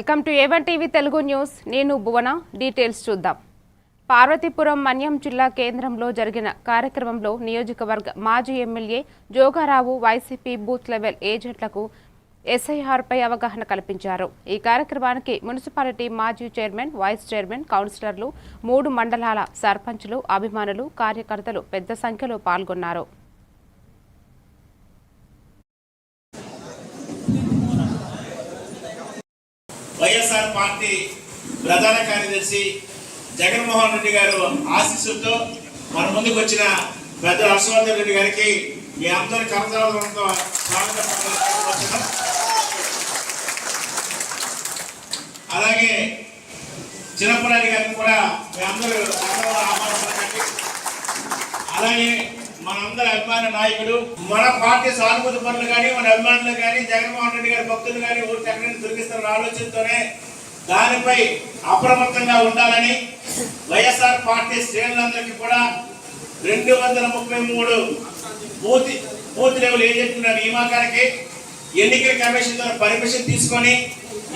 Welcome to A1 TV Telugu news. నేను భువన. Details చూద్దాం. పార్వతీపురం మన్యం జిల్లా కేంద్రంలో జరిగిన కార్యక్రమంలో నియోజకవర్గ మాజీ MLA Joga Rao YCP booth level ఏజెంట్లకు ఎస్ఐఆర్పై అవగాహన కల్పించారు. ఈ కార్యక్రమానికి మున్సిపాలిటీ మాజీ చైర్మన్, వైస్ చైర్మన్, కౌన్సిలర్లు, 3 మండలాల సర్పంచులు, అభిమానులు, కార్యకర్తలు పెద్ద సంఖ్యలో పాల్గొన్నారు. వైఎస్ఆర్ పార్టీ ప్రధాన కార్యదర్శి జగన్మోహన్ రెడ్డి గారు ఆశీస్సులతో మన ముందుకు వచ్చిన పెద్ద హర్షవర్ధన్ రెడ్డి గారికి మీ అందరి కరతాళంతో స్వాగతం. అలాగే చిన్నప్పనాయుడు గారిని కూడా మీ అందరూ ఆహ్వానించండి. అలాగే మనందరి అభిమాన నాయకుడు, మన పార్టీ సానుభూతి పనులు కానీ, మన అభిమానులు కానీ, జగన్మోహన్ రెడ్డి గారి భక్తులు కానీ ఊరికి ఎక్కడైనా దొరికిస్తున్న ఆలోచనతోనే దానిపై అప్రమత్తంగా ఉండాలని వైఎస్ఆర్ పార్టీ శ్రేణులందరికీ కూడా 233 బూత్ లెవెల్ ఏజెంట్ల నియామకానికి ఎన్నికల కమిషన్ ద్వారా పర్మిషన్ తీసుకొని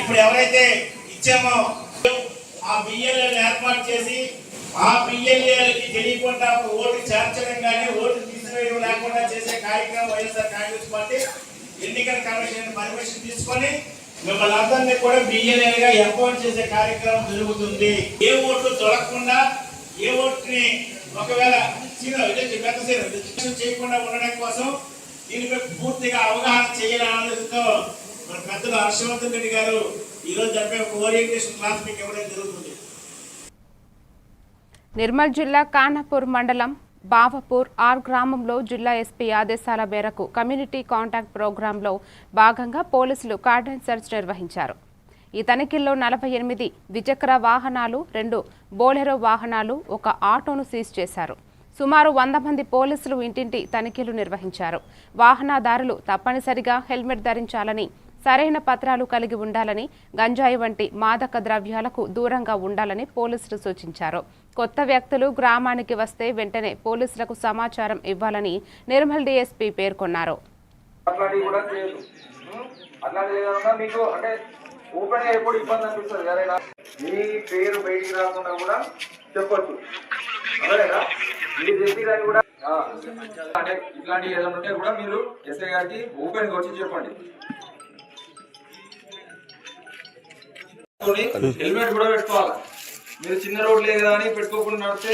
ఇప్పుడు ఎవరైతే ఇచ్చామో ఆ బిఎల్ఏలను ఏర్పాటు చేసి ఆ బిఎల్ఏలకి తెలియకుండా ఓటు చేర్చడం కానీ ఓటు తీసివేయడం లేకుండా చేసే కార్యక్రమం వైఎస్ఆర్ కాంగ్రెస్ పార్టీ ఎన్నికల కమిషన్ పర్మిషన్ తీసుకొని మిమ్మల్ని అందరినీ కూడా బిఎల్ఏలుగా అపాయింట్ చేసే కార్యక్రమం జరుగుతుంది. ఏ ఓట్లు దొరకకుండా, ఏ ఓటుని ఒకవేళ చేయకుండా ఉండడం కోసం దీనిపై పూర్తిగా అవగాహన చేయాలన్నతో మన పెద్దలు హర్షవర్ధన్ రెడ్డి గారు ఈరోజు జరిపే ఒక ఓరియంటేషన్ క్లాస్ మీకు ఇవ్వడం జరుగుతుంది. నిర్మల్ జిల్లా ఖానాపూర్ మండలం బావపూర్ ఆర్ గ్రామంలో జిల్లా ఎస్పీ ఆదేశాల మేరకు కమ్యూనిటీ కాంటాక్ట్ ప్రోగ్రాంలో భాగంగా పోలీసులు కార్డన్ సెర్చ్ నిర్వహించారు. ఈ తనిఖీల్లో 48 ద్విచక్ర వాహనాలు, 2 బోలెరో వాహనాలు, 1 ఆటోను సీజ్ చేశారు. సుమారు 100 మంది పోలీసులు ఇంటింటి తనిఖీలు నిర్వహించారు. వాహనదారులు తప్పనిసరిగా హెల్మెట్ ధరించాలని, సరైన పత్రాలు కలిగి ఉండాలని, గంజాయి వంటి మాదక ద్రవ్యాలకు దూరంగా ఉండాలని పోలీసులు సూచించారు. కొత్త వ్యక్తులు గ్రామానికి వస్తే వెంటనే పోలీసులకు సమాచారం ఇవ్వాలని నిర్మల్ డీఎస్పీ పేర్కొన్నారు. ఇట్లాంటి ఏదైనా ఉంటే కూడా మీరు ఎస్ఐ గారికి ఓపెన్ గా వచ్చి చెప్పండి. హెల్మెట్ కూడా పెట్టుకోవాలి. మీరు చిన్న రోడ్లే కదా అని పెట్టుకోకుండా నడిస్తే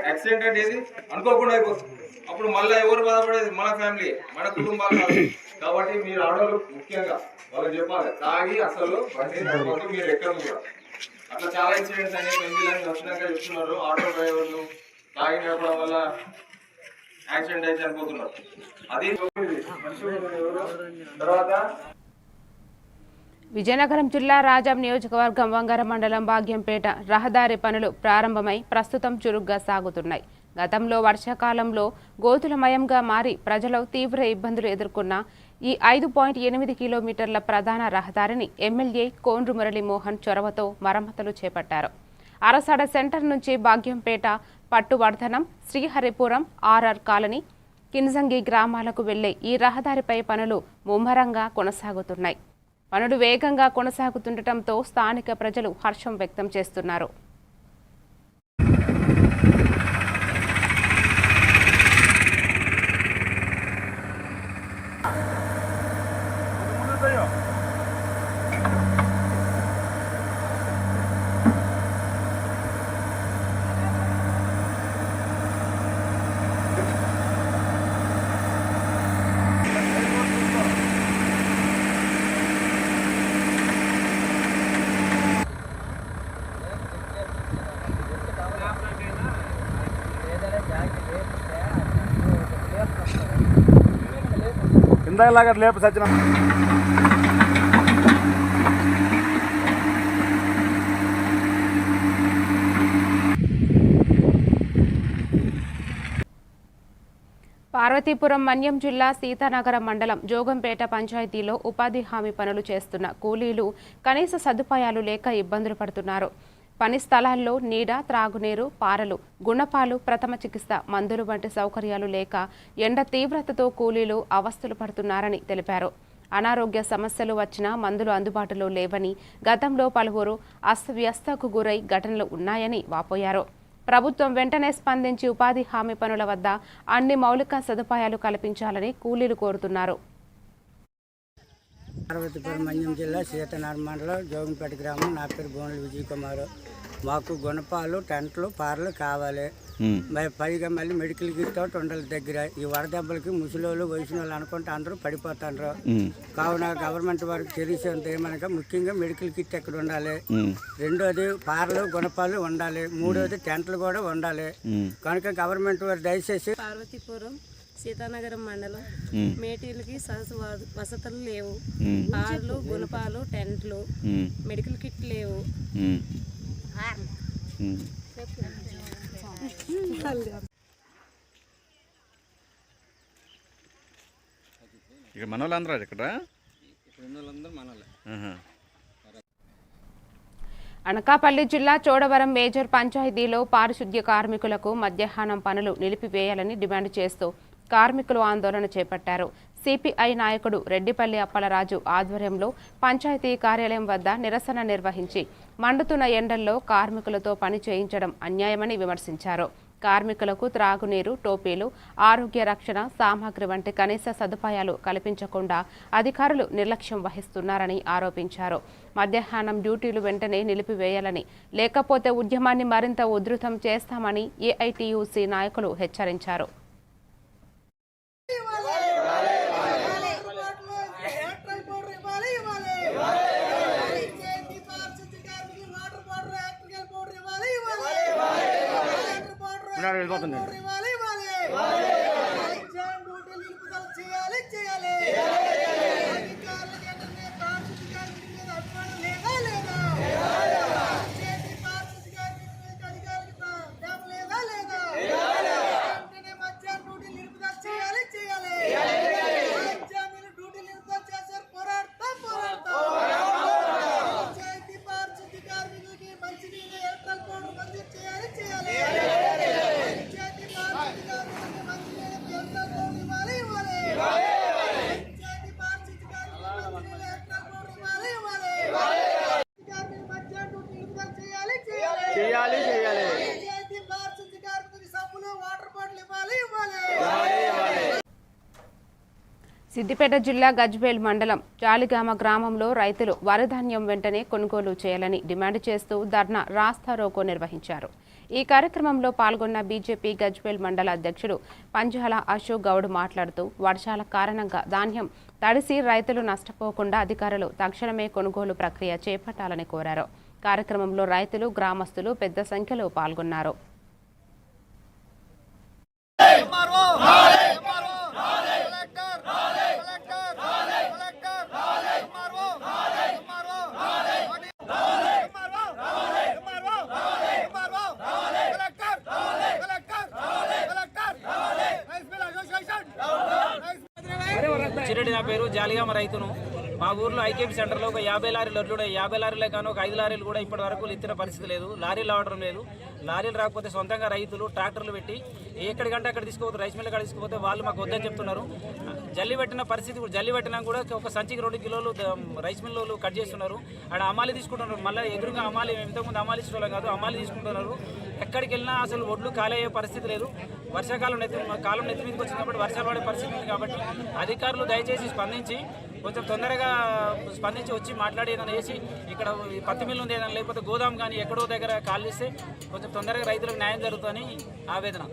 యాక్సిడెంట్ అనేది అనుకోకుండా అయిపోతుంది. అప్పుడు మళ్ళీ ఎవరు బాధపడేది? మన ఫ్యామిలీ, మన కుటుంబాలు కాదు. కాబట్టి మీరు ఆడవాళ్ళు ముఖ్యంగా వాళ్ళకి చెప్పాలి, తాగి అసలు బండి నడవద్దు. మీరు ఎక్కడ కూడా అట్లా చాలా ఇన్సిడెంట్స్ అనేవి పెంగిలని వచ్చినాక చెప్తున్నారు. ఆటో డ్రైవర్లు తాగి నడపడం వల్ల యాక్సిడెంట్ అయితే చనిపోతున్నారు. అది తర్వాత విజయనగరం జిల్లా రాజాం నియోజకవర్గం వంగర మండలం భాగ్యంపేట రహదారి పనులు ప్రారంభమై ప్రస్తుతం చురుగ్గా సాగుతున్నాయి. గతంలో వర్షాకాలంలో గోతులమయంగా మారి ప్రజలు తీవ్ర ఇబ్బందులు ఎదుర్కొన్న ఈ 5.8 కిలోమీటర్ల ప్రధాన రహదారిని ఎమ్మెల్యే కోండ్రు మురళీమోహన్ చొరవతో మరమ్మతులు చేపట్టారు. అరసాడ సెంటర్ నుంచి భాగ్యంపేట, పట్టువర్ధనం, శ్రీహరిపురం, ఆర్ఆర్ కాలనీ, కిన్జంగి గ్రామాలకు వెళ్లే ఈ రహదారిపై పనులు ముమ్మరంగా కొనసాగుతున్నాయి. పనులు వేగంగా కొనసాగుతుండటంతో స్థానిక ప్రజలు హర్షం వ్యక్తం చేస్తున్నారు. ఇందాకలాగా లేపు సచిన పార్వతీపురం మన్యం జిల్లా సీతానగరం మండలం జోగంపేట పంచాయతీలో ఉపాధి హామీ పనులు చేస్తున్న కూలీలు కనీస సదుపాయాలు లేక ఇబ్బందులు పడుతున్నారు. పని స్థలాల్లో నీడ, త్రాగునీరు, పారలు, గుణపాలు, ప్రథమ చికిత్స, మందులు వంటి సౌకర్యాలు లేక ఎండ తీవ్రతతో కూలీలు అవస్థలు పడుతున్నారని తెలిపారు. అనారోగ్య సమస్యలు వచ్చినా మందులు అందుబాటులో లేవని, గతంలో పలువురు అస్తవ్యస్తకు గురై ఘటనలు ఉన్నాయని వాపోయారు. ప్రభుత్వం వెంటనే స్పందించి ఉపాధి హామీ పనుల వద్ద అన్ని మౌలిక సదుపాయాలు కల్పించాలని కూలీలు కోరుతున్నారు. పార్వతీపురం మన్యం జిల్లా సీతనార్ మండలం జోగిపేట గ్రామం. నా పేరు బోన్ల విజయ్ కుమార్. మాకు గుణపాలు, టెంట్లు, పార్లు కావాలి. పైగా మళ్ళీ మెడికల్ కిట్ ఒకటి ఉండాలి దగ్గర. ఈ వడదెబ్బలకి ముసలోళ్ళు, వయసు వాళ్ళు అనుకుంటే అందరూ పడిపోతారు. కావున గవర్నమెంట్ వారికి తెలిసేంత ఏమనగా ముఖ్యంగా మెడికల్ కిట్ ఎక్కడ ఉండాలి. రెండోది పార్లు, గుణపాలు ఉండాలి. మూడోది టెంట్లు కూడా ఉండాలి. కనుక గవర్నమెంట్ వారు దయచేసి పార్వతీపురం సీతానగరం మండలం మేటీలకి వసతులు లేవు. పార్లు, గుణపాలు, టెంట్లు, మెడికల్ కిట్ లేవు. ఇక్కడ మనోళ్ళందరూ ఇక్కడ అనకాపల్లి జిల్లా చోడవరం మేజర్ పంచాయతీలో పారిశుద్ధ్య కార్మికులకు మధ్యాహ్నం పనులు నిలిపివేయాలని డిమాండ్ చేస్తూ కార్మికులు ఆందోళన చేపట్టారు. సిపిఐ నాయకుడు రెడ్డిపల్లి అప్పలరాజు ఆధ్వర్యంలో పంచాయతీ కార్యాలయం వద్ద నిరసన నిర్వహించి మండుతున్న ఎండల్లో కార్మికులతో పని చేయించడం అన్యాయమని విమర్శించారు. కార్మికులకు త్రాగునీరు, టోపీలు, ఆరోగ్య రక్షణ సామాగ్రి వంటి కనీస సదుపాయాలు కల్పించకుండా అధికారులు నిర్లక్ష్యం వహిస్తున్నారని ఆరోపించారు. మధ్యాహ్నం డ్యూటీలు వెంటనే నిలిపివేయాలని, లేకపోతే ఉద్యమాన్ని మరింత ఉధృతం చేస్తామని ఏఐటియుసి నాయకులు హెచ్చరించారు. సిద్దిపేట జిల్లా గజ్వేల్ మండలం జాలిగామ గ్రామంలో రైతులు వరిధాన్యం వెంటనే కొనుగోలు చేయాలని డిమాండ్ చేస్తూ ధర్నా రాస్తారోకో నిర్వహించారు. ఈ కార్యక్రమంలో పాల్గొన్న బీజేపీ గజ్వేల్ మండల అధ్యక్షుడు పంజాల అశోక్ గౌడ్ మాట్లాడుతూ వర్షాల కారణంగా ధాన్యం తడిసి రైతులు నష్టపోకుండా అధికారులు తక్షణమే కొనుగోలు ప్రక్రియ చేపట్టాలని కోరారు. కార్యక్రమంలో రైతులు, గ్రామస్తులు పెద్ద సంఖ్యలో పాల్గొన్నారు. చిరెడ్డి నా పేరు. జాలిగామ రైతును. మా ఊర్లో ఐకేపీ సెంటర్లో ఒక 50 లారీలు వడ్లు 50 లారీలే కానీ ఒక 5 లారీలు కూడా ఇప్పటి వరకు ఎత్తిన పరిస్థితి లేదు. లారీలు రావడం లేదు. లారీలు రాకపోతే సొంతంగా రైతులు ట్రాక్టర్లు పెట్టి ఎక్కడికంటే అక్కడ తీసుకుపోతారు. రైస్ మిల్ కాడ తీసుకుపోతే వాళ్ళు మాకు వద్దని చెప్తున్నారు. జల్లి పెట్టిన పరిస్థితి, జల్లి పెట్టినా కూడా ఒక సంచికి 2 కిలోలు రైస్ మిల్లు కట్ చేస్తున్నారు. ఆడ అమ్మాలి తీసుకుంటున్నారు. మళ్ళీ ఎదురుగా అమ్మాలి, ఇంతకుముందు అమ్మాలి ఇష్టం కాదు, అమ్మాలి తీసుకుంటున్నారు. ఎక్కడికి వెళ్ళినా అసలు ఒడ్లు ఖాళీ అయ్యే పరిస్థితి లేదు. వర్షాకాలం కాలం నెత్తి మీదకి వచ్చింది కాబట్టి వర్షాలు పడే పరిస్థితి ఉంది. కాబట్టి అధికారులు దయచేసి స్పందించి కొంచెం తొందరగా స్పందించి వచ్చి మాట్లాడి ఏదైనా వేసి ఇక్కడ పత్తి మిల్లు ఉంది ఏదైనా, లేకపోతే గోదాం కానీ ఎక్కడో దగ్గర కాల్ చేస్తే కొంచెం తొందరగా రైతులకు న్యాయం జరుగుతుందని ఆవేదన.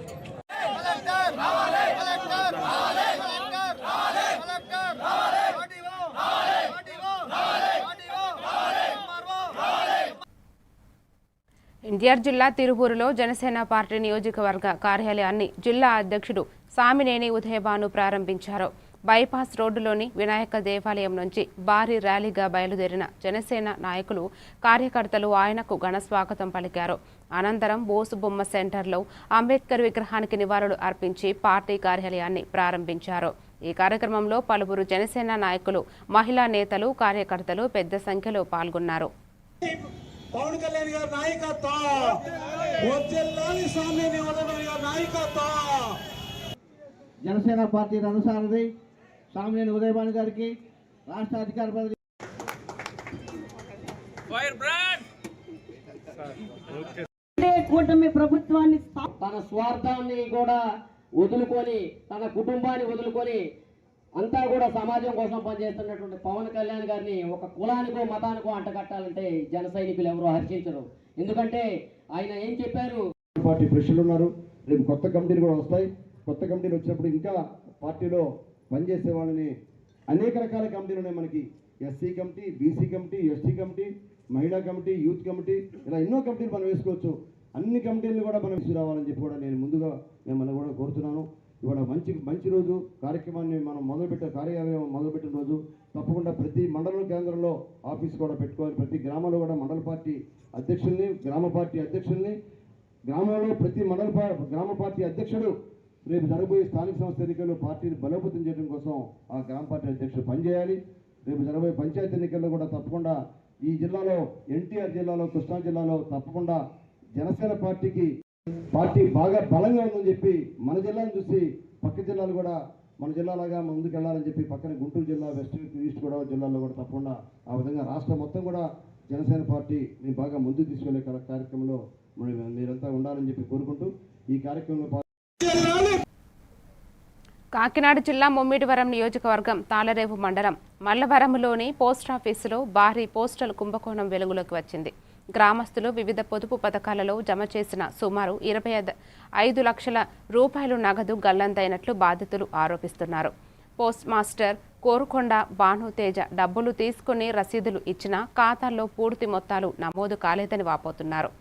ఎన్టీఆర్ జిల్లా తిరువూరులో జనసేన పార్టీ నియోజకవర్గ కార్యాలయాన్ని జిల్లా అధ్యక్షుడు సామినేని ఉదయభాను ప్రారంభించారు. బైపాస్ రోడ్డులోని వినాయక దేవాలయం నుంచి భారీ ర్యాలీగా బయలుదేరిన జనసేన నాయకులు, కార్యకర్తలు ఆయనకు ఘన స్వాగతం పలికారు. అనంతరం బోసు బొమ్మ సెంటర్లో అంబేద్కర్ విగ్రహానికి నివాళులు అర్పించి పార్టీ కార్యాలయాన్ని ప్రారంభించారు. ఈ కార్యక్రమంలో పలువురు జనసేన నాయకులు, మహిళా నేతలు, కార్యకర్తలు పెద్ద సంఖ్యలో పాల్గొన్నారు. పవన్ కళ్యాణ్ గారి నాయకత్వం, వజ్జెల్లాలి సామినేని ఉదయభాను గారి నాయకత్వం. జనసేన పార్టీ అనుసారది సామినేని ఉదయభాను గారికి రాష్ట్ర అధికార ప్రతినిధి కూటమి ప్రభుత్వాన్ని తన స్వార్థాన్ని కూడా వదులుకొని తన కుటుంబాన్ని వదులుకొని అంతా కూడా సమాజం కోసం పనిచేస్తున్నటువంటి పవన్ కళ్యాణ్ గారిని ఒక కులానికో మతానికో అంటగట్టాలంటే జన సైనికులు ఎవరో హర్షించరు. ఎందుకంటే ఆయన ఏం చెప్పారు, పార్టీ ప్రెషర్లు ఉన్నారు. రేపు కొత్త కమిటీలు కూడా వస్తాయి. కొత్త కమిటీలు వచ్చినప్పుడు ఇంకా పార్టీలో పనిచేసే వాళ్ళని అనేక రకాల కమిటీలు ఉన్నాయి మనకి. SC committee, BC committee, ST committee, మహిళా కమిటీ, యూత్ కమిటీ, ఇలా ఎన్నో కమిటీలు మనం వేసుకోవచ్చు. అన్ని కమిటీలను కూడా మనం తీసుకురావాలని చెప్పి కూడా నేను ముందుగా మిమ్మల్ని కూడా కోరుతున్నాను. ఇవాళ మంచి రోజు కార్యక్రమాన్ని మనం కార్యాలయం మొదలుపెట్టిన రోజు తప్పకుండా ప్రతి మండలం కేంద్రంలో ఆఫీస్ కూడా పెట్టుకోవాలి. ప్రతి గ్రామంలో కూడా మండల పార్టీ అధ్యక్షుల్ని, గ్రామ పార్టీ అధ్యక్షుల్ని, గ్రామంలో ప్రతి గ్రామ పార్టీ అధ్యక్షుడు రేపు జరగబోయే స్థానిక సంస్థ ఎన్నికల్లో పార్టీని బలోపేతం చేయడం కోసం ఆ గ్రామ పార్టీ అధ్యక్షుడు పనిచేయాలి. రేపు జరగబోయే పంచాయతీ ఎన్నికల్లో కూడా తప్పకుండా ఈ జిల్లాలో, ఎన్టీఆర్ జిల్లాలో, కృష్ణా జిల్లాలో తప్పకుండా జనసేన పార్టీ బాగా బలంగా ఉందని చెప్పి మన జిల్లాను చూసి పక్క జిల్లాలు కూడా మన జిల్లాలాగా ముందుకు వెళ్ళాలని చెప్పి పక్కన గుంటూరు జిల్లా, వెస్ట్ ఈస్ట్ గోదావరి జిల్లాలో కూడా తప్పకుండా ఆ విధంగా రాష్ట్రం మొత్తం కూడా జనసేన పార్టీని బాగా ముందుకు తీసుకెళ్లే కార్యక్రమంలో మీరంతా ఉండాలని చెప్పి కోరుకుంటూ ఈ కార్యక్రమంలో కాకినాడ జిల్లా ముమ్మిడివరం నియోజకవర్గం తాళరేవు మండలం మల్లవరంలోని పోస్టాఫీసులో భారీ పోస్టల్ కుంభకోణం వెలుగులోకి వచ్చింది. గ్రామస్తులు వివిధ పొదుపు పథకాలలో జమ చేసిన సుమారు 25 లక్షల రూపాయలు నగదు గల్లంతైనట్లు బాధితులు ఆరోపిస్తున్నారు. పోస్ట్ మాస్టర్ కోరుకొండ భానుతేజ డబ్బులు తీసుకుని రసీదులు ఇచ్చినా ఖాతాల్లో పూర్తి మొత్తాలు నమోదు కాలేదని వాపోతున్నారు.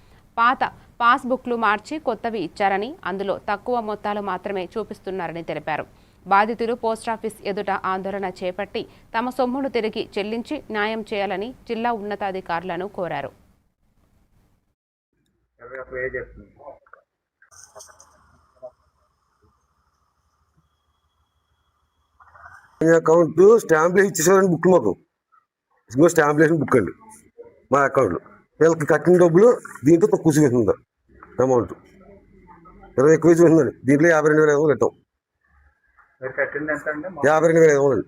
పాత పాస్బుక్లు మార్చి కొత్తవి ఇచ్చారని, అందులో తక్కువ మొత్తాలు మాత్రమే చూపిస్తున్నారని తెలిపారు. బాధితులు పోస్టాఫీస్ ఎదుట ఆందోళన చేపట్టి తమ సొమ్మును తిరిగి చెల్లించి న్యాయం చేయాలని జిల్లా ఉన్నతాధికారులను కోరారు. అకౌంట్ స్టాంప్లు ఇచ్చేసారండి. బుక్ మాకు ఇంకో స్టాంప్ వేసిన బుక్ అండి మా అకౌంట్లో. వీళ్ళకి కట్టిన డబ్బులు దీంతో తక్కువ చూపిస్తుంది అమౌంట్. 20 ఎక్కువ చూపిస్తుందండి. దీంట్లో 52,500 కట్టాం. 52,500 అండి.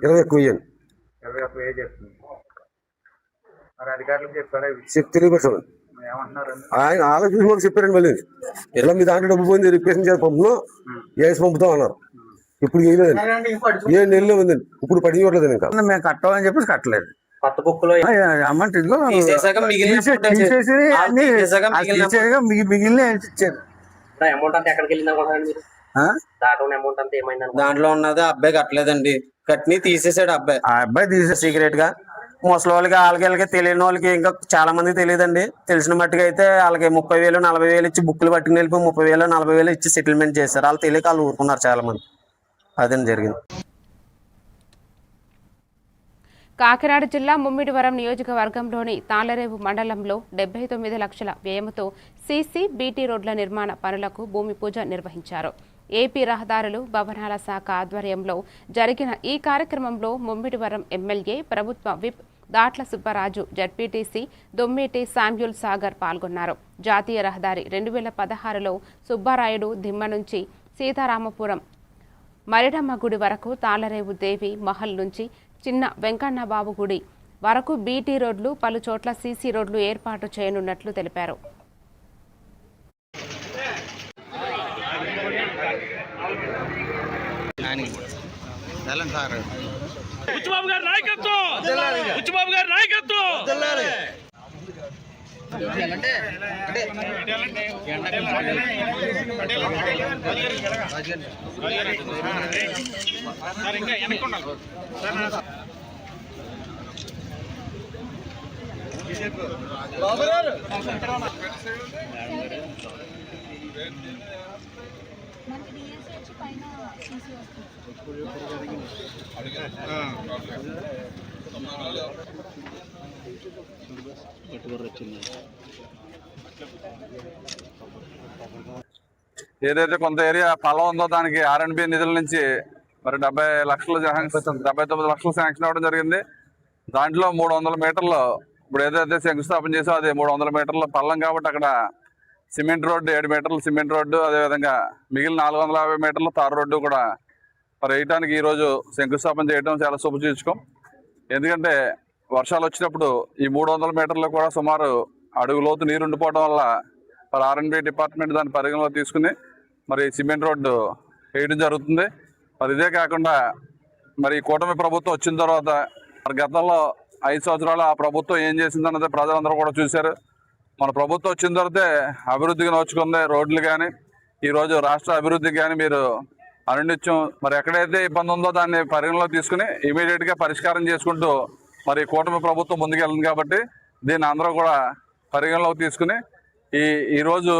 20 ఎక్కువ ఇవ్వండి. తెలియపరచండి. ఆయన ఆలోచించి మాకు చెప్పారండి. మళ్ళీ ఇలా మీ దాంట్లో డబ్బు పోయింది, రిక్వెస్ట్ చేసి పంపుతున్నాం, వేసి పంపుతాం అన్నారు. ఇప్పుడు చేయలేదండి. 7 నెలలు ఉందండి. ఇప్పుడు పడి ఇవ్వట్లేదు. ఇంకా మేము కట్టాలని చెప్పేసి కట్టలేదు. కొత్త బుక్ లో అమౌంట్ మిగిలిన ఇచ్చారు. దాంట్లో ఉన్నది అబ్బాయి కట్టలేదండి. కట్టిని తీసేసాడు అబ్బాయి. ఆ అబ్బాయి తీసే సీక్రెట్ గా ముసలి వాళ్ళకి వాళ్ళకి తెలియని వాళ్ళకి ఇంకా చాలా మంది తెలియదండి. తెలిసిన మట్టుగా అయితే వాళ్ళకి 30,000 40,000 ఇచ్చి బుక్లు పట్టుకుని వెళ్ళిపోయి 30,000 40,000 ఇచ్చి సెటిల్మెంట్ చేశారు. వాళ్ళు తెలియక వాళ్ళు ఊరుకున్నారు చాలా మంది. అదేం జరిగింది. కాకినాడ జిల్లా ముమ్మిడివరం నియోజకవర్గంలోని తాళరేవు మండలంలో 79 లక్షల వ్యయంతో సీసీ బీటీ రోడ్ల నిర్మాణ పనులకు భూమి పూజ నిర్వహించారు. ఏపీ రహదారులు భవనాల శాఖ ఆధ్వర్యంలో జరిగిన ఈ కార్యక్రమంలో ముమ్మిడివరం ఎమ్మెల్యే ప్రభుత్వ whip Datla Subbaraju, ZPTC Dommeti Samuel Sagar పాల్గొన్నారు. జాతీయ రహదారి 2016లో సుబ్బారాయుడు దిమ్మ నుంచి సీతారామపురం మరిడమ్మ గుడి వరకు, తాళరేవు దేవి మహల్ నుంచి చిన్న వెంకన్నబాబు గుడి వరకు బీటీ రోడ్లు, పలు చోట్ల సీసీ రోడ్లు ఏర్పాటు చేయనున్నట్లు తెలిపారు. ఏదైతే కొంత ఏరియా పొలం ఉందో దానికి R&B నిధుల నుంచి మరి 79 లక్షలు శాంక్షన్ అవ్వడం జరిగింది. దాంట్లో 300 మీటర్లు ఇప్పుడు ఏదైతే శంకుస్థాపన చేసో అది 300 మీటర్ల పల్లం కాబట్టి అక్కడ సిమెంట్ రోడ్డు 7 మీటర్లు సిమెంట్ రోడ్డు, అదేవిధంగా మిగిలిన 450 మీటర్లు తారు రోడ్డు కూడా మరి వేయడానికి ఈరోజు శంకుస్థాపన చేయడం చాలా శుభసూచకం. ఎందుకంటే వర్షాలు వచ్చినప్పుడు ఈ 300 మీటర్లు కూడా సుమారు అడుగు లోతు నీరు ఉండిపోవడం వల్ల మరి R&B డిపార్ట్మెంట్ దాన్ని పరిగణలో తీసుకుని మరి సిమెంట్ రోడ్డు వేయడం జరుగుతుంది. మరి ఇదే కాకుండా మరి కూటమి ప్రభుత్వం వచ్చిన తర్వాత మరి గతంలో 5 సంవత్సరాలు ఆ ప్రభుత్వం ఏం చేసిందన్నది ప్రజలందరూ కూడా చూశారు. మన ప్రభుత్వం వచ్చిన తర్వాతే అభివృద్ధికి నోచుకుంది. రోడ్లు కానీ ఈరోజు రాష్ట్ర అభివృద్ధికి కానీ మీరు అనునిత్యం మరి ఎక్కడైతే ఇబ్బంది ఉందో దాన్ని పరిగణలో తీసుకుని ఇమీడియట్గా పరిష్కారం చేసుకుంటూ మరి కూటమి ప్రభుత్వం ముందుకెళ్ళింది. కాబట్టి దీన్ని అందరూ కూడా పరిగణలోకి తీసుకుని ఈరోజు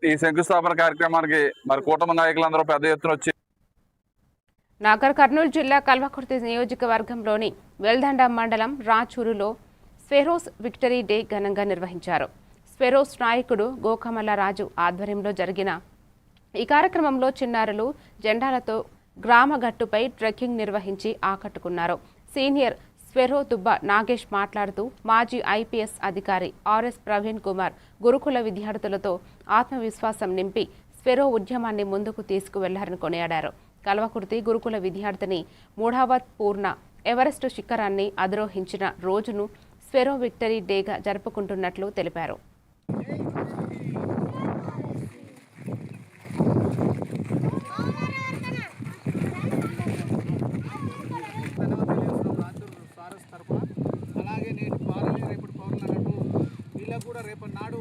ఈ శంకుస్థాపన కార్యక్రమానికి మరి కూటమి నాయకులందరూ పెద్ద ఎత్తున వచ్చి నాగర్ కర్నూలు జిల్లా కల్వకుర్తి నియోజకవర్గంలోని వెల్దండ మండలం రాచూరులో స్వెరోస్ విక్టరీ డే ఘనంగా నిర్వహించారు. స్వెరోస్ నాయకుడు గోకమల్ల రాజు ఆధ్వర్యంలో జరిగిన ఈ కార్యక్రమంలో చిన్నారులు జెండాలతో గ్రామ గట్టుపై ట్రెక్కింగ్ నిర్వహించి ఆకట్టుకున్నారు. సీనియర్ స్వెరో దుబ్బ నాగేష్ మాట్లాడుతూ మాజీ IPS అధికారి RS ప్రవీణ్ కుమార్ గురుకుల విద్యార్థులతో ఆత్మవిశ్వాసం నింపి స్వెరో ఉద్యమాన్ని ముందుకు తీసుకువెళ్లారని కొనియాడారు. కల్వకుర్తి గురుకుల విద్యార్థిని మూఢావత్ పూర్ణ ఎవరెస్ట్ శిఖరాన్ని అధిరోహించిన రోజును స్వెరో విక్టరీ డేగా జరుపుకుంటున్నట్లు తెలిపారు. అలాగే నేటి పాలన రేపటి పౌరులు అన్నట్టు వీళ్ళకు కూడా రేపటి నాడు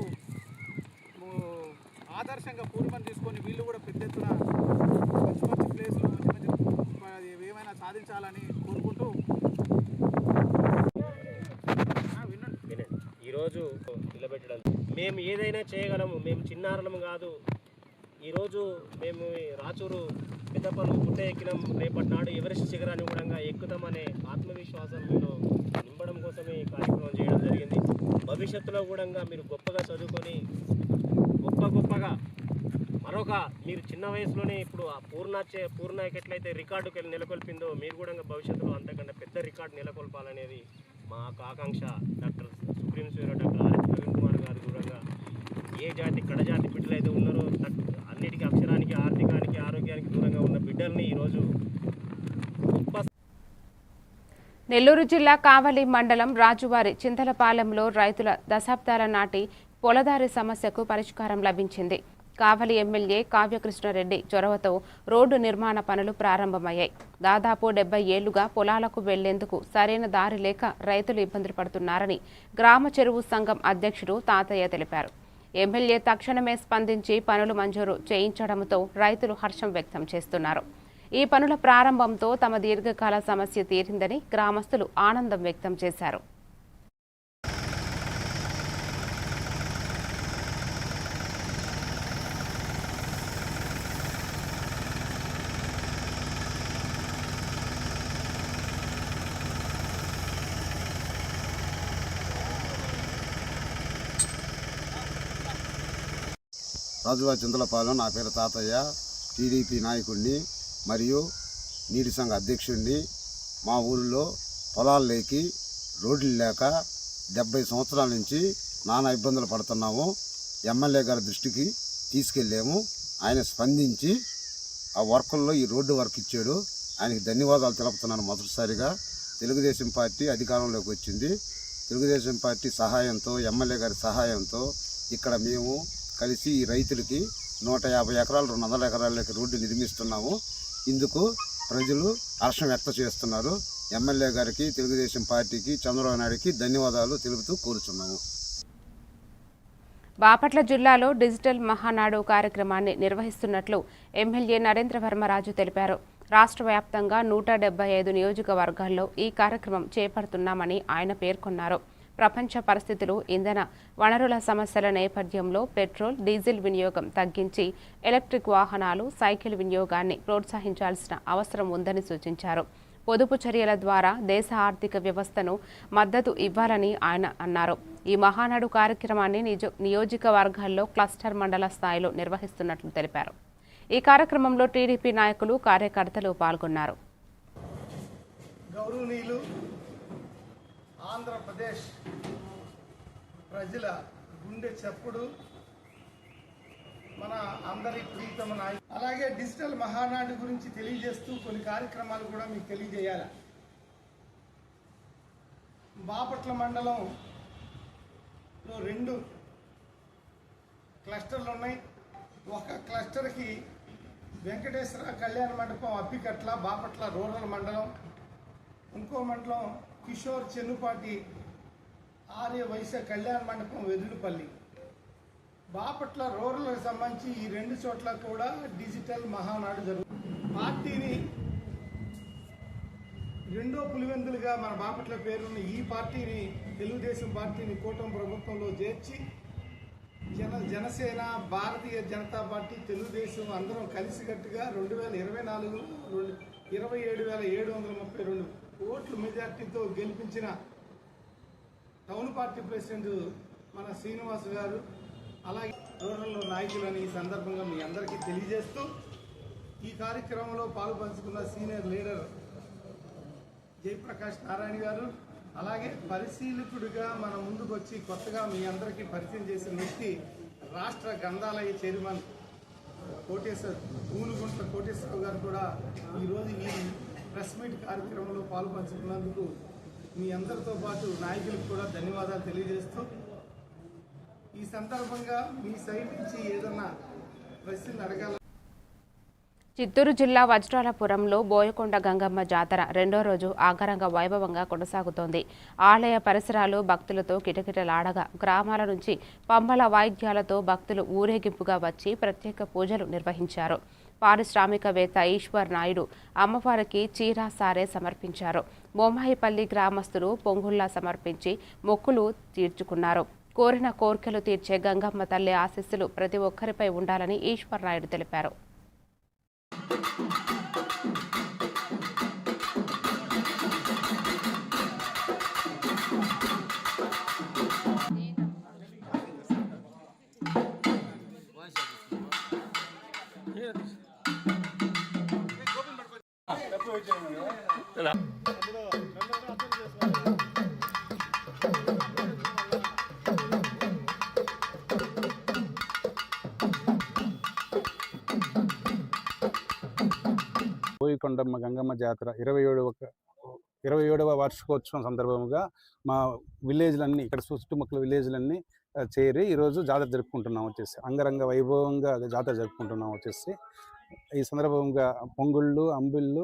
ఆదర్శంగా పూర్ణిమని తీసుకొని వీళ్ళు కూడా పెద్ద ఎత్తున మంచి మంచి ప్లేసులు మంచి ఏమైనా సాధించాలని కోరుకుంటూ ఈరోజు నిలబెట్టడం మేము ఏదైనా చేయగలము, మేము చిన్నారులము కాదు. ఈరోజు మేము రాచూరు పెద్దపల్లి గుట్ట ఎక్కినాం, రేపటి నాడు ఎవరెస్ట్ శిఖరాన్ని కూడా ఎక్కుతామనే ఆత్మవిశ్వాసం మీలో నింపడం కోసమే ఈ కార్యక్రమం చేయడం జరిగింది. భవిష్యత్తులో కూడా మీరు గొప్పగా చదువుకొని గొప్పగా మరొక మీరు చిన్న వయసులోనే ఇప్పుడు ఆ పూర్ణకి ఎట్లయితే రికార్డుకి నెలకొల్పిందో మీరు కూడా భవిష్యత్తులో అంతకంటే పెద్ద రికార్డు నెలకొల్పాలనేది మా ఆకాంక్ష. Doctor supreme Swaero doctor RS Praveen Kumar గారు కూడా ఏ జాతి కడజాతి బిడ్డలు అయితే ఉన్నారో అన్నిటికీ అక్షరానికి, ఆర్థికానికి, ఆరోగ్యానికి దూరంగా ఉన్న బిడ్డల్ని ఈరోజు నెల్లూరు జిల్లా కావలి మండలం రాజువారి చింతలపాలెంలో రైతుల దశాబ్దాల నాటి పొలదారి సమస్యకు పరిష్కారం లభించింది. కావలి ఎమ్మెల్యే కావ్యకృష్ణారెడ్డి చొరవతో రోడ్డు నిర్మాణ పనులు ప్రారంభమయ్యాయి. దాదాపు 70 ఏళ్లుగా పొలాలకు వెళ్లేందుకు సరైన దారి లేక రైతులు ఇబ్బందులు పడుతున్నారని గ్రామ చెరువు సంఘం అధ్యక్షుడు తాతయ్య తెలిపారు. ఎమ్మెల్యే తక్షణమే స్పందించి పనులు మంజూరు చేయించడంతో రైతులు హర్షం వ్యక్తం చేస్తున్నారు. ఈ పనుల ప్రారంభంతో తమ దీర్ఘకాల సమస్య తీరిందని గ్రామస్తులు ఆనందం వ్యక్తం చేశారు. రాజువారి చింతలపాలెం. నా పేరు తాతయ్య, టీడీపీ నాయకుడిని మరియు నీటి సంఘ అధ్యక్షుడిని. మా ఊరిలో పొలాలు లేకి రోడ్లు లేక 70 సంవత్సరాల నుంచి నానా ఇబ్బందులు పడుతున్నాము. ఎమ్మెల్యే గారి దృష్టికి తీసుకెళ్ళాము. ఆయన స్పందించి ఆ వర్కుల్లో ఈ రోడ్డు వర్క్ ఇచ్చాడు. ఆయనకి ధన్యవాదాలు తెలుపుతున్నాను. మొదటిసారిగా తెలుగుదేశం పార్టీ అధికారంలోకి వచ్చింది. తెలుగుదేశం పార్టీ సహాయంతో, ఎమ్మెల్యే గారి సహాయంతో ఇక్కడ మేము కలిసి ఈ రైతులకి 150 ఎకరాలు 200 ఎకరాలకి రోడ్డు నిర్మిస్తున్నాము. ఇందుకు ప్రజలు హర్షం వ్యక్తం చేస్తున్నారు. ఎమ్మెల్యే గారికి, తెలుగుదేశం పార్టీకి, చంద్రబాబు నాయుడుకి ధన్యవాదాలు తెలుపుతూ కోరుచున్నాము. బాపట్ల జిల్లాలో డిజిటల్ మహానాడు కార్యక్రమాన్ని నిర్వహిస్తున్నట్లు ఎమ్మెల్యే నరేంద్ర వర్మరాజు తెలిపారు. రాష్ట్ర వ్యాప్తంగా 175 నియోజకవర్గాల్లో ఈ కార్యక్రమం చేపడుతున్నామని ఆయన పేర్కొన్నారు. ప్రపంచ పరిస్థితులు, ఇంధన వనరుల సమస్యల నేపథ్యంలో పెట్రోల్, డీజిల్ వినియోగం తగ్గించి ఎలక్ట్రిక్ వాహనాలు, సైకిల్ వినియోగాన్ని ప్రోత్సహించాల్సిన అవసరం ఉందని సూచించారు. పొదుపు చర్యల ద్వారా దేశ ఆర్థిక వ్యవస్థను మద్దతు ఇవ్వాలని ఆయన అన్నారు. ఈ మహానాడు కార్యక్రమాన్ని నియోజకవర్గాల్లో క్లస్టర్ మండల స్థాయిలో నిర్వహిస్తున్నట్లు తెలిపారు. ఈ కార్యక్రమంలో టీడీపీ నాయకులు, కార్యకర్తలు పాల్గొన్నారు. గౌరవనీయులు ఆంధ్రప్రదేశ్ ప్రజల గుండె చప్పుడు మన అందరి ప్రీతమ నాయకుడు. అలాగే డిజిటల్ మహానాడు గురించి తెలియజేస్తూ కొన్ని కార్యక్రమాలు కూడా మీకు తెలియజేయాలి. బాపట్ల మండలంలో 2 క్లస్టర్లు ఉన్నాయి. ఒక క్లస్టర్కి వెంకటేశ్వర కళ్యాణ మండపం అప్పికట్ల బాపట్ల రూరల్ మండలం, ఇంకో మండలం కిషోర్ చెన్నుపాటి ఆర్య వైశ్య కళ్యాణ మండపం వెదురుపల్లి. బాపట్ల రూరల్కి సంబంధించి ఈ 2 చోట్ల కూడా డిజిటల్ మహానాడు జరుగుతుంది. పార్టీని రెండో పులివెందులుగా మన బాపట్ల పేరున్న ఈ పార్టీని, తెలుగుదేశం పార్టీని కూటమి ప్రభుత్వంలో చేర్చి జనసేన, భారతీయ జనతా పార్టీ, తెలుగుదేశం అందరం కలిసికట్టుగా 2024లో 27,732 ఓట్ల మెజార్టీతో గెలిపించిన టౌన్ పార్టీ ప్రెసిడెంట్ మన శ్రీనివాస్ గారు, అలాగే రూరల్లో నాయకులని ఈ సందర్భంగా మీ అందరికీ తెలియజేస్తూ, ఈ కార్యక్రమంలో పాల్పంచుకున్న సీనియర్ లీడర్ జయప్రకాష్ నారాయణ గారు, అలాగే పరిశీలకుడిగా మన ముందుకు వచ్చి కొత్తగా మీ అందరికీ పరిచయం చేసిన వ్యక్తి రాష్ట్ర గ్రంథాలయ చైర్మన్ పూలుగుంట్ల కోటేశ్వరరావు గారు కూడా ఈరోజు ఈ ప్రెస్ మీట్ కార్యక్రమంలో పాల్పంచుకున్నందుకు మీ అందరితో పాటు నాయకులకు కూడా ధన్యవాదాలు తెలియజేస్తూ, ఈ సందర్భంగా మీ సైడ్ నుంచి ఏదన్నా ప్రశ్నలు అడగాల. చిత్తూరు జిల్లా వజ్రాలపురంలో బోయకొండ గంగమ్మ జాతర 2వ రోజు ఆగరంగ వైభవంగా కొనసాగుతోంది. ఆలయ పరిసరాలు భక్తులతో కిటకిటలాడగా గ్రామాల నుంచి పంబల వాయిద్యాలతో భక్తులు ఊరేగింపుగా వచ్చి ప్రత్యేక పూజలు నిర్వహించారు. పారిశ్రామికవేత్త ఈశ్వర్ నాయుడు అమ్మవారికి చీర సారే సమర్పించారు. బొమ్మాయిపల్లి గ్రామస్తులు పొంగుల్లా సమర్పించి మొక్కులు తీర్చుకున్నారు. కోరిన కోర్కెలు తీర్చే గంగమ్మ తల్లి ఆశీస్సులు ప్రతి ఒక్కరిపై ఉండాలని ఈశ్వర్ నాయుడు తెలిపారు. బోయకొండమ్మ గంగమ్మ జాతర 27వ వార్షికోత్సవం సందర్భంగా మా విలేజ్లన్నీ, ఇక్కడ చుట్టుముక్కల విలేజ్లన్నీ చేరి ఈరోజు జాతర జరుపుకుంటున్నాం. వచ్చేసి అంగరంగ వైభవంగా జాతర జరుపుకుంటున్నాం. వచ్చేసి ఈ సందర్భంగా పొంగుళ్ళు, అంబిళ్ళు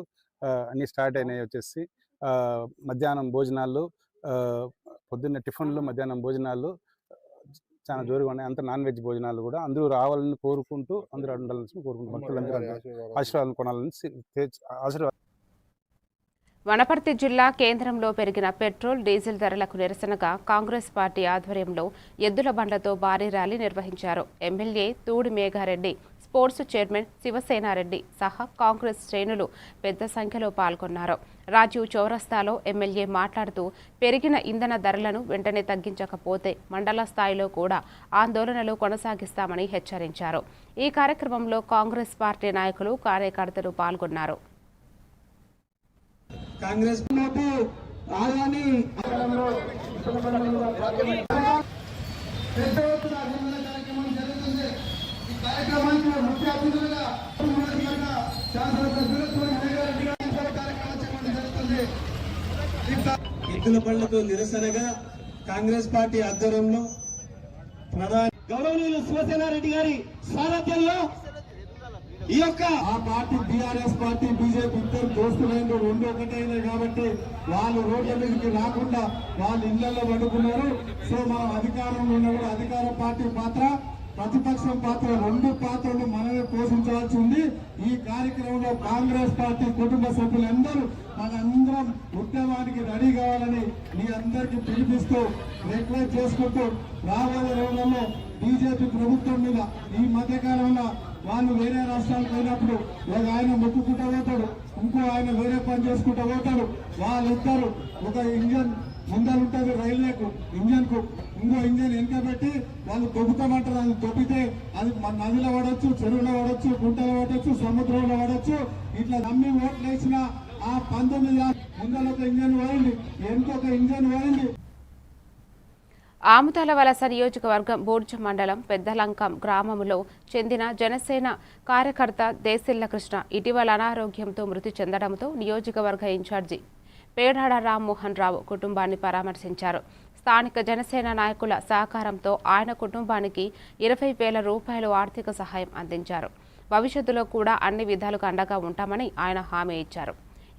అన్నీ స్టార్ట్ అయినాయి. వచ్చేసి మధ్యాహ్నం భోజనాలు, పొద్దున్న టిఫిన్లు, మధ్యాహ్నం భోజనాలు చాలా జోరుగా ఉన్నాయి. అంత నాన్ వెజ్ భోజనాలు కూడా అందరూ రావాలని కోరుకుంటూ, అందరూ ఉండాలని కోరుకుంటూ, భక్తులందరూ ఆశీర్వాదం కొనాలని ఆశీర్వాదం. వనపర్తి జిల్లా కేంద్రంలో పెరిగిన పెట్రోల్, డీజిల్ ధరలకు నిరసనగా కాంగ్రెస్ పార్టీ ఆధ్వర్యంలో ఎద్దుల బండ్లతో భారీ ర్యాలీ నిర్వహించారు. MLA Thudi Megha Reddy, sports chairman Shiva Sena Reddy సహా కాంగ్రెస్ శ్రేణులు పెద్ద సంఖ్యలో పాల్గొన్నారు. రాజీవ్ చౌరస్తాలో ఎమ్మెల్యే మాట్లాడుతూ పెరిగిన ఇంధన ధరలను వెంటనే తగ్గించకపోతే మండల స్థాయిలో కూడా ఆందోళనలు కొనసాగిస్తామని హెచ్చరించారు. ఈ కార్యక్రమంలో కాంగ్రెస్ పార్టీ నాయకులు, కార్యకర్తలు పాల్గొన్నారు. కాంగ్రెస్ ఎద్దుల బండ్లతో నిరసనగా కాంగ్రెస్ పార్టీ ఆధ్వర్యంలో ప్రధాని గౌరవనీయులు శివసేనారెడ్డి గారి సారథ్యంలో ఈ యొక్క ఆ పార్టీ బీఆర్ఎస్ పార్టీ, బీజేపీ ఇద్దరు దోస్తులైన 2 ఒకటైనాయి కాబట్టి వాళ్ళు రోడ్ల మీదకి రాకుండా వాళ్ళు ఇళ్లలో పడుకున్నారు. సో మనం అధికారంలో ఉన్న కూడా అధికార పార్టీ పాత్ర, ప్రతిపక్షం పాత్ర, 2 పాత్రలు మనమే పోషించవలసి ఉంది. ఈ కార్యక్రమంలో కాంగ్రెస్ పార్టీ కుటుంబ సభ్యులందరూ మనందరం ఉద్యమానికి రెడీ కావాలని మీ అందరికీ పిలిపిస్తూ, రిక్వెస్ట్ చేసుకుంటూ, రాబోయే రోజుల్లో బీజేపీ ప్రభుత్వం మీద ఈ మధ్యకాలంలో వాళ్ళు వేరే రాష్ట్రాలకు పోయినప్పుడు ఒక ఆయన మొక్కుకుంటూ పోతాడు, ఇంకో ఆయన వేరే పని చేసుకుంటూ పోతాడు. వాళ్ళిద్దరు ఒక ఇంజన్ ముందరుంటుంది రైల్వేకు, ఇంజన్కు ఇంకో ఇంజన్ వెనక పెట్టి వాళ్ళు తొక్కుతామంటారు. అది తొక్కితే అది నదిలో పడవచ్చు, చెరువులో పడవచ్చు, గుంటలో పడవచ్చు, సముద్రంలో పడవచ్చు. ఇట్లా నమ్మి ఓట్లు వేసిన ఆ 19 ముందర ఒక ఇంజన్ పోయింది, ఇంకొక ఇంజన్ పోయింది. ఆముదాల వలస నియోజకవర్గం బూర్జ మండలం పెద్దలంకం గ్రామంలో చెందిన జనసేన కార్యకర్త దేశిల్ల కృష్ణ ఇటీవల అనారోగ్యంతో మృతి చెందడంతో నియోజకవర్గ ఇన్ఛార్జి పేడాడ రామ్మోహన్ రావు కుటుంబాన్ని పరామర్శించారు. స్థానిక జనసేన నాయకుల సహకారంతో ఆయన కుటుంబానికి 20,000 రూపాయలు ఆర్థిక సహాయం అందించారు. భవిష్యత్తులో కూడా అన్ని విధాలుగా అండగా ఉంటామని ఆయన హామీ ఇచ్చారు.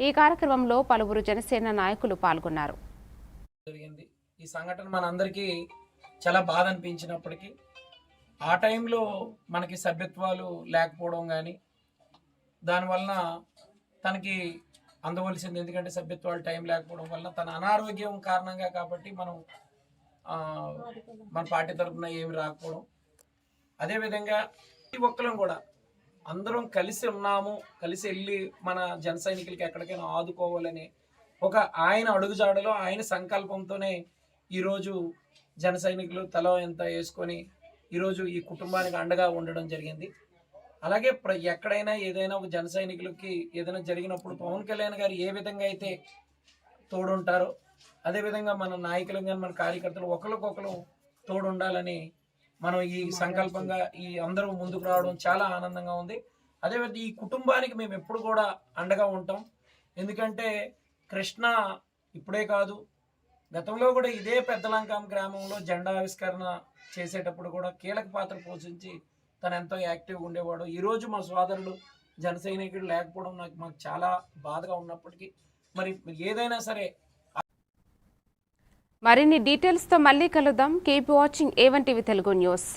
ఈ కార్యక్రమంలో పలువురు జనసేన నాయకులు పాల్గొన్నారు. ఈ సంఘటన మనందరికీ చాలా బాధ అనిపించినప్పటికీ ఆ టైంలో మనకి సభ్యత్వాలు లేకపోవడం కానీ దానివలన తనకి అందవలసింది, ఎందుకంటే సభ్యత్వాలు టైం లేకపోవడం వలన తన అనారోగ్యం కారణంగా కాబట్టి మన పార్టీ తరఫున ఏమి రాకపోవడం. అదేవిధంగా ఈ ఒక్కరం కూడా అందరం కలిసి ఉన్నాము, కలిసి వెళ్ళి మన జన సైనికులకి ఎక్కడికైనా ఆదుకోవాలని ఒక ఆయన అడుగుజాడలో ఆయన సంకల్పంతోనే ఈరోజు జన సైనికులు తల ఎంత వేసుకొని ఈరోజు ఈ కుటుంబానికి అండగా ఉండడం జరిగింది. అలాగే ఎక్కడైనా ఏదైనా ఒక జన సైనికులకి ఏదైనా జరిగినప్పుడు పవన్ కళ్యాణ్ గారు ఏ విధంగా అయితే తోడుంటారో అదేవిధంగా మన నాయకులు కానీ మన కార్యకర్తలు ఒకరికొకరు తోడుండాలని మనం ఈ సంకల్పంగా ఈ అందరూ ముందుకు రావడం చాలా ఆనందంగా ఉంది. అదేవిధంగా ఈ కుటుంబానికి మేము ఎప్పుడు కూడా అండగా ఉంటాం. ఎందుకంటే కృష్ణ ఇప్పుడే కాదు, గతంలో కూడా ఇదే పెద్దలంకం గ్రామంలో జెండా ఆవిష్కరణ చేసేటప్పుడు కూడా కీలక పాత్ర పోషించి తను ఎంతో యాక్టివ్గా ఉండేవాడు. ఈరోజు మా సోదరుడు జన సైనికుడు లేకపోవడం మాకు చాలా బాధగా ఉన్నప్పటికీ మరి ఏదైనా సరే మరిన్ని డీటెయిల్స్తో మళ్ళీ కలుద్దాం. Keep watching A1 TV Telugu news.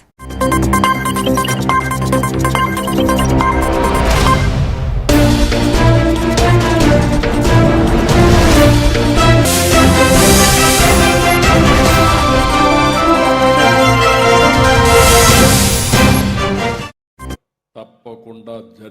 తప్పకుండా